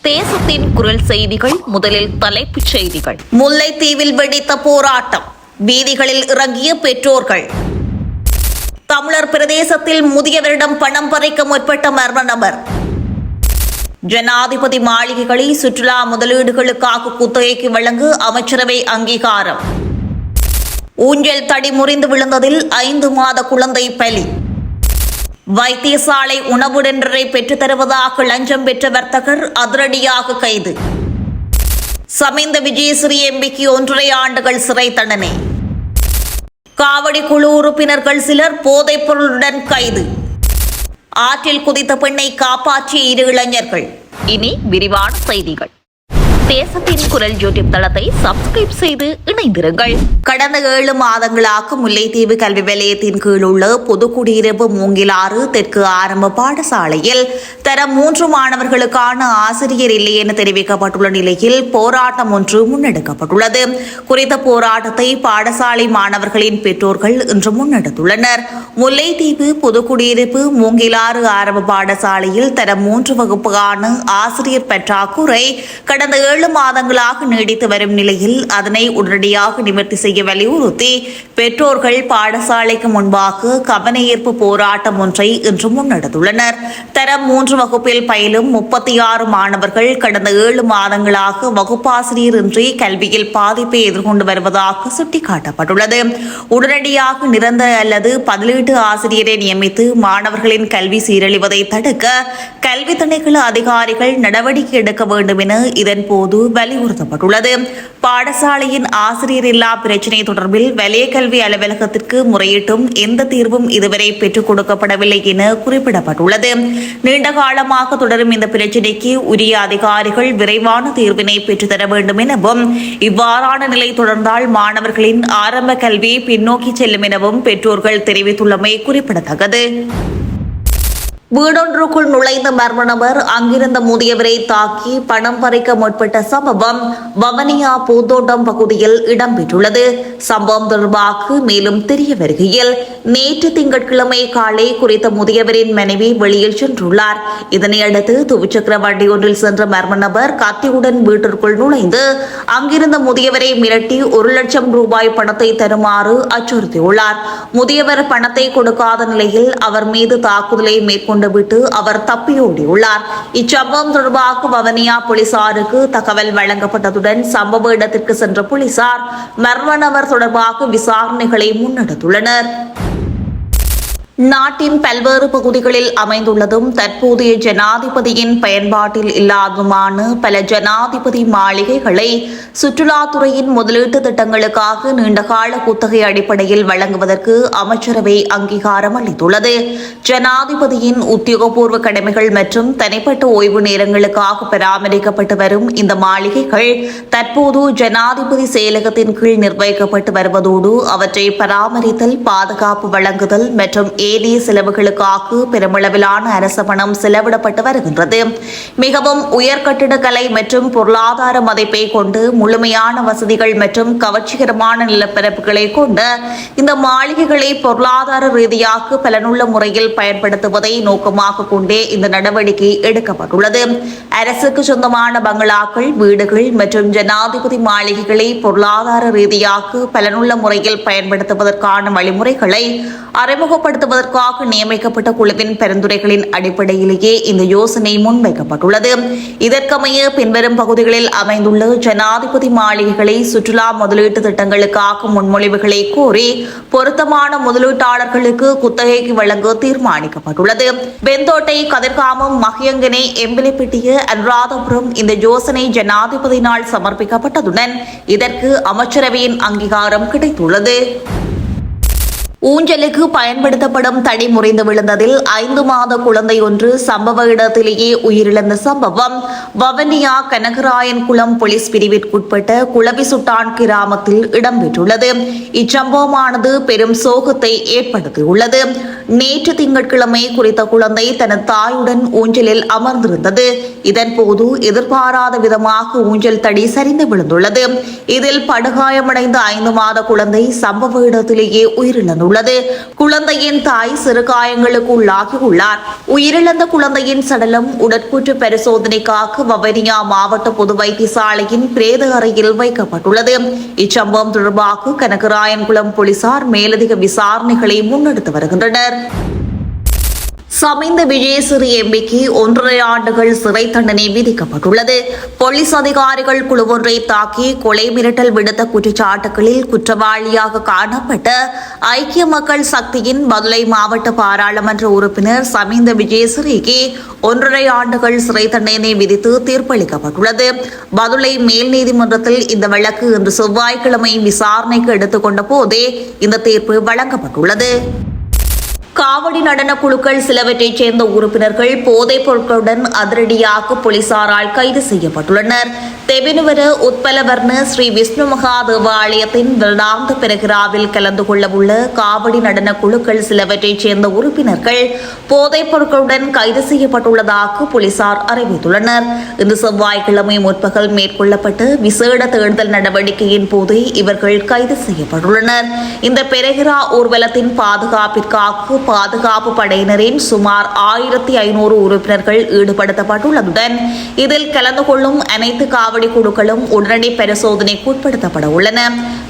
தேசத்தின் குரல் செய்திகள். முதலில் தலைப்புச் செய்திகள். முல்லைத்தீவில் வெடித்த போராட்டம், வீதிகளில் இறங்கிய பெற்றோர்கள். தமிழர் பிரதேசத்தில் முதியவரிடம் பணம் பறிக்க முற்பட்ட மர்ம நபர். ஜனாதிபதி மாளிகைகளை சுற்றுலா முதலீடுகளுக்காக குத்தகைக்கு வழங்க அமைச்சரவை அங்கீகாரம். ஊஞ்சல் தடி முறிந்து விழுந்ததில் 5 மாத குழந்தை பலி. வைத்தியசாலை உணவுடன்றை பெற்றுத் தருவதாக லஞ்சம் பெற்ற வர்த்தகர் அதிரடியாக கைது. சமிந்த விஜயஸ்ரீ எம்பிக்கு 1.5 ஆண்டுகள் சிறை தண்டனை. காவடி குழு உறுப்பினர்கள் சிலர் போதைப் பொருளுடன் கைது. ஆற்றில் குதித்த பெண்ணை காப்பாற்றிய 2 இளைஞர்கள். இனி விரிவான செய்திகள். தேசத்தின் குரல் யூடியூப் தளத்தை சப்ஸ்கிரைப் செய்து இணைந்திருங்கள். கடந்த 7 மாதங்களாக முல்லைத்தீவு கல்வி வலயத்தின் கீழ் உள்ள பொதுக்குடியிருப்பு மூங்கிலாறு தெற்கு ஆரம்ப பாடசாலையில் தரம் 3 மாணவர்களுக்கான ஆசிரியர் இல்லை என தெரிவிக்கப்பட்டுள்ள நிலையில் போராட்டம் ஒன்று முன்னெடுக்கப்பட்டுள்ளது. குறித்த போராட்டத்தை பாடசாலை மாணவர்களின் பெற்றோர்கள் இன்று முன்னெடுத்துள்ளனர். முல்லைத்தீவு பொதுக்குடியிருப்பு மூங்கிலாறு ஆரம்ப பாடசாலையில் தரம் 3 வகுப்புக்கான ஆசிரியர் பற்றாக்குறை கடந்த 7 மாதங்களாக நீடித்து வரும் நிலையில் அதனை உடனடியாக நிவர்த்தி செய்ய வலியுறுத்தி பெற்றோர்கள் பாடசாலைக்கு முன்பாக கவனஈர்ப்பு போராட்டம் ஒன்றை இன்று முன்னெடுத்துள்ளனர். தரம் 3 வகுப்பில் பயிலும் 36 மாணவர்கள் கடந்த 7 மாதங்களாக வகுப்பாசிரியர் இன்றி கல்வியில் பாதிப்பை எதிர்கொண்டு வருவதாக சுட்டிக்காட்டப்பட்டுள்ளது. உடனடியாக நிரந்தர அல்லது பதிலீட்டு ஆசிரியரை நியமித்து மாணவர்களின் கல்வி சீரழிவதை தடுக்க கல்வி திணைக்கள அதிகாரிகள் நடவடிக்கை எடுக்க வேண்டும் என இதன்போது வலியுறுத்தப்பட்டுள்ளது. பாடசாலையின் ஆசிரியர் இல்லா பிரச்சினை தொடர்பில் வலய கல்வி அலுவலகத்திற்கு முறையிட்டும் எந்த தீர்வும் இதுவரை பெற்றுக் கொடுக்கப்படவில்லை என குறிப்பிடப்பட்டுள்ளது. நீண்ட காலமாக தொடரும் இந்த பிரச்சினைக்கு உரிய அதிகாரிகள் விரைவான தீர்வினை பெற்றுத்தர வேண்டும் எனவும் இவ்வாறான நிலை தொடர்ந்தால் மாணவர்களின் ஆரம்ப கல்வி பின்னோக்கி செல்லும் எனவும் பெற்றோர்கள் தெரிவித்துள்ளமை குறிப்பிடத்தக்கது. வீடொன்றுக்குள் நுழைந்த மர்ம நபர் அங்கிருந்த முதியவரை தாக்கி பணம் பறிக்க முற்பட்ட சம்பவம் வவனியா பூந்தோட்டம் பகுதியில் இடம்பெற்றுள்ளது. சம்பவம் தொடர்பாக மேலும் தெரிய வருகையில் நேற்று திங்கட்கிழமை காலை குறித்த முதியவரின் மனைவி வெளியில் சென்றுள்ளார். இதனையடுத்து துவிச்சக்கர வண்டி ஒன்றில் சென்ற மர்ம நபர் கத்தியுடன் வீட்டிற்குள் நுழைந்து அங்கிருந்த முதியவரை மிரட்டி 1 லட்சம் ரூபாய் பணத்தை தருமாறு அச்சுறுத்தியுள்ளார். முதியவர் பணத்தை கொடுக்காத நிலையில் அவர் மீது தாக்குதலை மேற்கொண்டு விட்டு அவர் தப்பியோடியுள்ளார். இச்சம்பவம் தொடர்பாக வவனியா போலீசாருக்கு தகவல் வழங்கப்பட்டதுடன் சம்பவ இடத்திற்கு சென்ற போலீசார் மர்ம நபர் தொடர்பாக விசாரணைகளை முன்னெடுத்துள்ளனர். நாட்டின் பல்வேறு பகுதிகளில் அமைந்துள்ளதும் தற்போதைய ஜனாதிபதியின் பயன்பாட்டில் இல்லாததுமான பல ஜனாதிபதி மாளிகைகளை சுற்றுலாத்துறையின் முதலீட்டு திட்டங்களுக்காக நீண்டகால குத்தகை அடிப்படையில் வழங்குவதற்கு அமைச்சரவை அங்கீகாரம் அளித்துள்ளது. ஜனாதிபதியின் உத்தியோகபூர்வ கடமைகள் மற்றும் தனிப்பட்ட ஓய்வு நேரங்களுக்காக பராமரிக்கப்பட்டு வரும் இந்த மாளிகைகள் தற்போது ஜனாதிபதி செயலகத்தின் கீழ் நிர்வகிக்கப்பட்டு வருவதோடு அவற்றை பராமரித்தல், பாதுகாப்பு வழங்குதல் மற்றும் ஏனைய செலவுகளுக்காக பெருமளவிலான அரச பணம் செலவிடப்பட்டு வருகின்றது. மிகவும் உயர் கட்டிடக்கலை மற்றும் பொருளாதார மதிப்பை கொண்டு முழுமையான வசதிகள் மற்றும் கவர்ச்சிகரமான நிலப்பரப்புகளை கொண்ட இந்த மாளிகைகளை பொருளாதார ரீதியாக பலனுள்ள முறையில் பயன்படுத்துவதை நோக்கமாக கொண்டே இந்த நடவடிக்கை எடுக்கப்பட்டுள்ளது. அரசுக்கு சொந்தமான பங்களாக்கள், வீடுகள் மற்றும் ஜனாதிபதி மாளிகைகளை பொருளாதார ரீதியாக பலனுள்ள முறையில் பயன்படுத்துவதற்கான வழிமுறைகளை அறிமுகப்படுத்துவதற்காக நியமிக்கப்பட்ட குழுவின் பரிந்துரைகளின் அடிப்படையிலேயே இந்த யோசனை முன்வைக்கப்பட்டுள்ளது. இதற்கமைய பின்வரும் பகுதிகளில் அமைந்துள்ள ஜனாதிபதி மாளிகைகளை சுற்றுலா முதலீட்டு திட்டங்களுக்காக முன்மொழிவுகளை கோரி பொருத்தமான முதலீட்டாளர்களுக்கு குத்தகைக்கு வழங்க தீர்மானிக்கப்பட்டுள்ளது. வெந்தோட்டை, கதிர்காமம், மகியங்கனை, எம்பிலிப்பிட்டிய, அனுராதபுரம் இந்த யோசனை ஜனாதிபதியினால் சமர்ப்பிக்கப்பட்டதுடன் இதற்கு அமைச்சரவையின் அங்கீகாரம் கிடைத்துள்ளது. ஊஞ்சலுக்கு பயன்படுத்தப்படும் தடி முறிந்து விழுந்ததில் 5 மாத குழந்தை ஒன்று சம்பவ இடத்திலேயே உயிரிழந்த சம்பவம் வவனியா கனகராயன் குளம் போலீஸ் பிரிவிற்குட்பட்ட குளவிசுட்டான் கிராமத்தில் இடம்பெற்றுள்ளது. இச்சம்பவமானது பெரும் சோகத்தை ஏற்படுத்தியுள்ளது. நேற்று திங்கட்கிழமை குறித்த குழந்தை தனது தாயுடன் ஊஞ்சலில் அமர்ந்திருந்தது. இதன்போது எதிர்பாராத விதமாக ஊஞ்சல் தடி சரிந்து விழுந்துள்ளது. இதில் படுகாயமடைந்த 5 மாத குழந்தை சம்பவ இடத்திலேயே உயிரிழந்துள்ளது. செய்யப்பட்டுள்ளது. குழந்தையின் தாய் சிறு காயங்களுக்கு உள்ளாகியுள்ளார். உயிரிழந்த குழந்தையின் சடலம் உடற்கூற்று பரிசோதனைக்காக வவுனியா மாவட்ட பொது வைத்தியசாலையின் பிரேத அறையில் வைக்கப்பட்டுள்ளது. இச்சம்பவம் தொடர்பாக கனகராயன்குளம் போலீசார் மேலதிக விசாரணைகளை முன்னெடுத்து வருகின்றனர். சமிந்த விஜயசிறி எம்பிக்கு 1.5 ஆண்டுகள் சிறை தண்டனை விதிக்கப்பட்டுள்ளது. போலீஸ் அதிகாரிகள் குழு ஒன்றை தாக்கி கொலை மிரட்டல் விடுத்த குற்றச்சாட்டுகளில் குற்றவாளியாக காணப்பட்ட ஐக்கிய மக்கள் சக்தியின் பதுளை மாவட்ட பாராளுமன்ற உறுப்பினர் சமிந்த விஜயசிறிக்கு 1.5 ஆண்டுகள் சிறை தண்டனை விதித்து தீர்ப்பளிக்கப்பட்டுள்ளது. பதுளை மேல் நீதிமன்றத்தில் இந்த வழக்கு இன்று செவ்வாய்க்கிழமை விசாரணைக்கு எடுத்துக்கொண்ட போதே இந்த தீர்ப்பு வழங்கப்பட்டுள்ளது. காவடி நடன குழுக்கள் சிலவற்றைச் சேர்ந்த உறுப்பினர்கள் போதைப் பொருட்களுடன் அதிரடியாக போலீசாரால் கைது செய்யப்பட்டுள்ளனர். தெபினுவர உத்பலவர்ண ஸ்ரீ விஷ்ணு மகா தேவாலயத்தின் வருடாந்த பெருகிராவில் கலந்து கொள்ளவுள்ள காவடி நடன குழுக்கள் சிலவற்றைச் சேர்ந்த உறுப்பினர்கள் போதைப் பொருட்களுடன் கைது செய்யப்பட்டுள்ளதாக போலீசார் அறிவித்துள்ளனர். இன்று செவ்வாய்க்கிழமை முற்பகல் மேற்கொள்ளப்பட்ட விசேட தேடுதல் நடவடிக்கையின் போது இவர்கள் கைது செய்யப்பட்டுள்ளனர். இந்த பெருகிரா ஊர்வலத்தின் பாதுகாப்பிற்காக பாதுகாப்பு படையினரின் சுமார் 1500 உறுப்பினர்கள் ஈடுபடுத்தப்பட்டுள்ளதுடன் இதில் கலந்து கொள்ளும் அனைத்து காவடி குழுக்களும் உடனடி பரிசோதனைக்கு உட்படுத்தப்பட உள்ளன.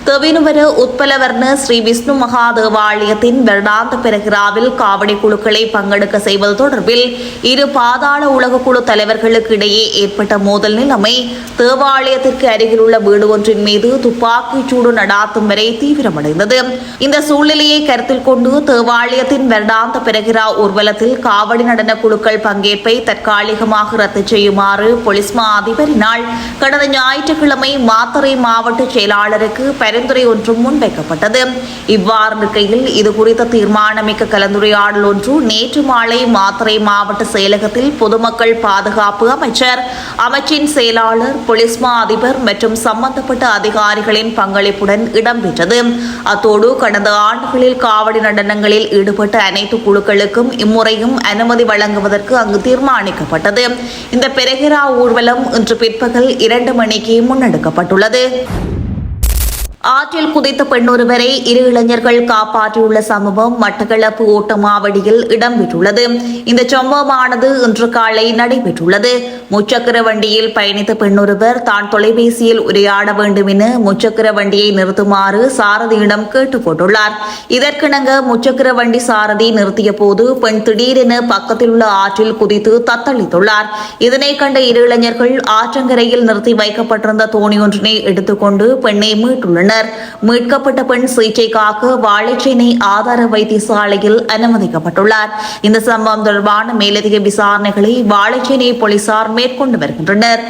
தெவினுவர உத்பலவர்ண ஸ்ரீ விஷ்ணு மகா தேவாலயத்தின் வருடாந்த பெருகிராவில் காவடி குழுக்களை பங்கெடுக்க செய்வது தொடர்பில் இரு பாதாள உலக குழு தலைவர்களுக்கு இடையே ஏற்பட்ட மோதல் நிலைமை தேவாலயத்திற்கு அருகிலுள்ள வீடு ஒன்றின் மீது துப்பாக்கிச் சூடு நடாத்தும் வரை தீவிரமடைந்தது. இந்த சூழ்நிலையை கருத்தில் கொண்டு தேவாலயத்தின் வருடாந்த பெருகிரா ஊர்வலத்தில் காவடி நடன குழுக்கள் பங்கேற்பை தற்காலிகமாக ரத்து செய்யுமாறு போலீஸ் மா அதிபரினால் கடந்த ஞாயிற்றுக்கிழமை மாத்தறை மாவட்ட செயலாளருக்கு பரிந்துரை ஒன்றும் முன்வைக்கப்பட்டது. இவ்வாறு இருக்கையில் இதுகுறித்த தீர்மானமிக்க கலந்துரையாடல் ஒன்று நேற்று மாலை மாத்தறை மாவட்ட செயலகத்தில் பொதுமக்கள் பாதுகாப்பு அமைச்சர், அமைச்சின் செயலாளர், போலீஸ் மா அதிபர் மற்றும் சம்பந்தப்பட்ட அதிகாரிகளின் பங்களிப்புடன் இடம்பெற்றது. அத்தோடு கடந்த ஆண்டுகளில் காவடி நடனங்களில் ஈடுபட்ட அனைத்து குழுக்களுக்கும் இம்முறையும் அனுமதி வழங்குவதற்கு அங்கு தீர்மானிக்கப்பட்டது. இந்த பெருகிரா ஊர்வலம் இன்று பிற்பகல் 2 மணிக்கு முன்னெடுக்கப்பட்டுள்ளது. ஆற்றில் குதித்த பெண்ணொருவரை 2 இளைஞர்கள் காப்பாற்றியுள்ள சம்பவம் மட்டக்களப்பு ஓட்டமாவடியில் இடம்பெற்றுள்ளது. இந்த சம்பவமானது இன்று காலை நடைபெற்றுள்ளது. முச்சக்கர வண்டியில் பயணித்த பெண்ணொருவர் தான் தொலைபேசியில் உரையாட வேண்டும் என முச்சக்கர வண்டியை நிறுத்துமாறு சாரதியிடம் கேட்டுக்கொண்டுள்ளார். இதற்கிணங்க முச்சக்கர வண்டி சாரதி நிறுத்திய போது பெண் திடீரென பக்கத்தில் உள்ள ஆற்றில் குதித்து தத்தளித்துள்ளார். இதனை கண்ட 2 இளைஞர்கள் ஆற்றங்கரையில் நிறுத்தி வைக்கப்பட்டிருந்த தோணி ஒன்றினை எடுத்துக்கொண்டு பெண்ணை மீட்டுள்ளனர். மீட்கப்பட்ட பெண் சிகிச்சைக்காக வாழைச்சேனை ஆதார வைத்தியசாலையில் அனுமதிக்கப்பட்டுள்ளார். இந்த சம்பவம் தொடர்பான மேலதிக விசாரணைகளை வாழைச்சேனை போலீசார் மேற்கொண்டு வருகின்றனர்.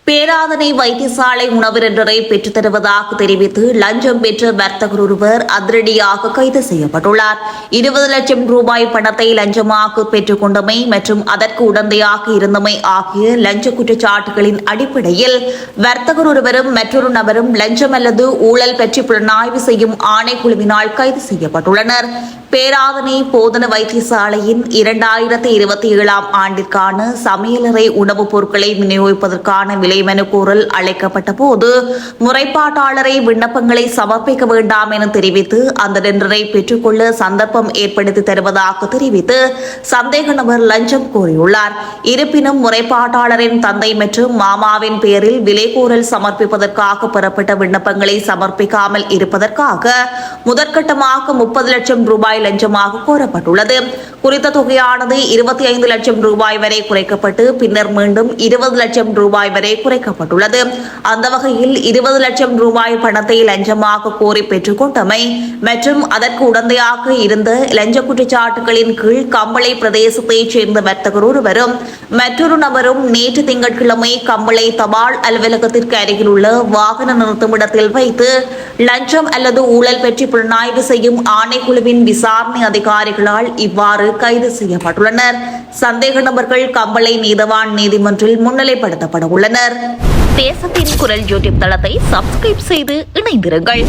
பேராதனை வைத்தியசாலை உணவினரை பெற்றுத் தருவதாக தெரிவித்து லஞ்சம் பெற்ற வர்த்தகர் ஒருவர் அதிரடியாக கைது செய்யப்பட்டுள்ளார். 20 லட்சம் ரூபாய் பணத்தை லஞ்சமாக பெற்றுக் கொண்டமை மற்றும் அதற்கு உடந்தையாக இருந்தமை ஆகிய லஞ்ச குற்றச்சாட்டுகளின் அடிப்படையில் வர்த்தகர் ஒருவரும் மற்றொரு நபரும் லஞ்சம் அல்லது ஊழல் பற்றி புலனாய்வு செய்யும் ஆணைக்குழுவினால் கைது செய்யப்பட்டுள்ளனர். பேராதனை போதன வைத்தியசாலையின் 2027 ஆண்டிற்கான சமையலறை உணவுப் பொருட்களை விநியோகிப்பதற்கான விலைமனு கோரல் அழைக்கப்பட்ட போது முறைப்பாட்டாளரை விண்ணப்பங்களை சமர்ப்பிக்க வேண்டாம் என தெரிவித்து அந்த டெண்டரை பெற்றுக்கொள்ள சந்தர்ப்பம் ஏற்படுத்தி தருவதாக தெரிவித்து சந்தேக நபர் லஞ்சம் கோரியுள்ளார். இருப்பினும் முறைப்பாட்டாளரின் தந்தை மற்றும் மாமாவின் பெயரில் விலை கோரல் சமர்ப்பிப்பதற்காக பெறப்பட்ட விண்ணப்பங்களை சமர்ப்பிக்காமல் இருப்பதற்காக முதற்கட்டமாக 30 லட்சம் ரூபாய் லஞ்சமாக கோரப்பட்டுள்ளது. குறித்த தொகையானது 25 லட்சம் ரூபாய் வரை குறைக்கப்பட்டு பின்னர் மீண்டும் 20 லட்சம் ரூபாய் வரை குறைக்கப்பட்டுள்ளது. அந்த வகையில் 20 லட்சம் ரூபாய் பணத்தை லஞ்சமாக கோரி பெற்றுக் கொண்டமை மற்றும் அதற்கு உடந்தையாக இருந்த லஞ்ச குற்றச்சாட்டுகளின் கீழ் கம்பளை பிரதேசத்தைச் சேர்ந்த வர்த்தகர் ஒருவரும் மற்றொரு நபரும் நேற்று திங்கட்கிழமை கம்பளை தபால் அலுவலகத்திற்கு அருகில் உள்ள வாகன நிறுத்துமிடத்தில் வைத்து லஞ்சம் அல்லது ஊழல் பற்றி புலனாய்வு செய்யும் ஆணைக்குழுவின் விசாரணை அதிகாரிகளால் இவ்வாறு கைது செய்யப்பட்டுள்ளனர். சந்தேக நபர்கள் கம்பளை நீதவான் நீதிமன்றில் முன்னிலைப்படுத்தப்பட உள்ளனர். தேசத்தின் குரல் யூடியூப் தளத்தை சப்ஸ்கிரைப் செய்து இணைந்திருங்கள்.